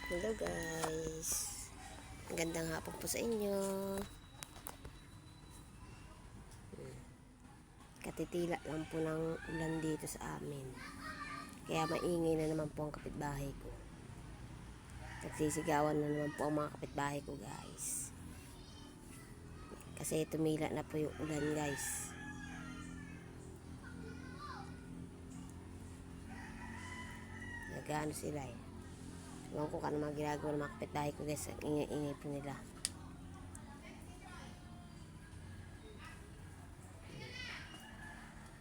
Hello guys, magandang hapon po sa inyo. Katitila lang po ng ulan dito sa amin, kaya maingay na naman po ang kapitbahay ko. Nagsisigawan na naman po ang mga kapitbahay ko guys, kasi tumila na po yung ulan guys. Nag-ano sila eh, ewan ko kung ano mga ginagawa ng mga kapitbahay ko guys. Ang ingay-ingay po nila.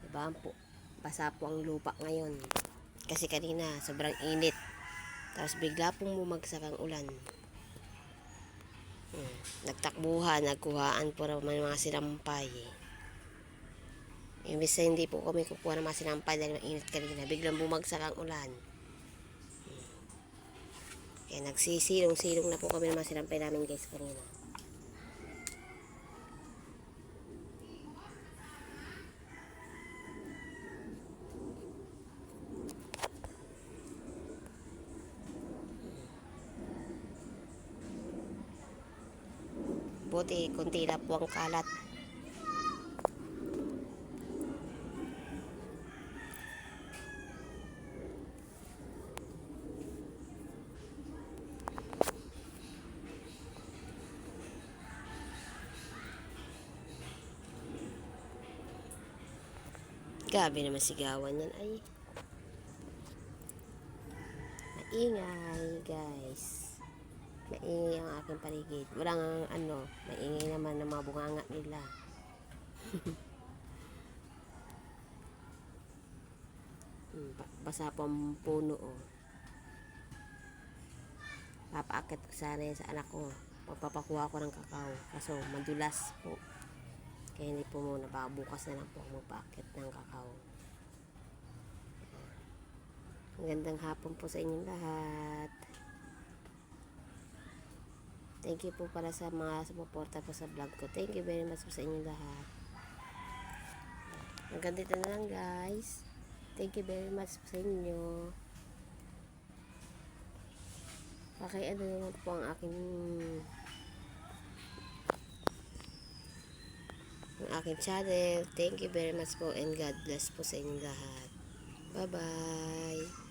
Diba po, basa po ang lupa ngayon kasi kanina sobrang init, tapos bigla pong bumagsak ang ulan. Nagtakbuhan, nagkuhaan po naman mga sinampay. Imbis na hindi po kami kukuha ng mga sinampay dahil mainit kanina, biglang bumagsak ang ulan. Kaya nagsisilong-silong na po kami ng mga sinampay namin guys kanina. Buti, konti na po ang kalat. Gabi naman sigawan yan ay. Maingay guys. Maingay ang aking paligid. Walang ano, maingay naman ng mga bunganga nila. Basa po ang puno oh. Papaakit ko sana yan sa anak ko. Pagpapakuha ko ng kakao. Kaso madulas po. Kaya hindi po muna. Baka bukas na lang po ako magpaakit ng kakao. Magandang hapon po sa inyong lahat. Thank you po para sa mga sumuporta po sa vlog ko. Thank you very much po sa inyong lahat. Hanggang dito na lang guys. Thank you very much po sa inyo. Paki-ano naman po ang aking channel. Thank you very much po and God bless po sa inyong lahat. Bye bye.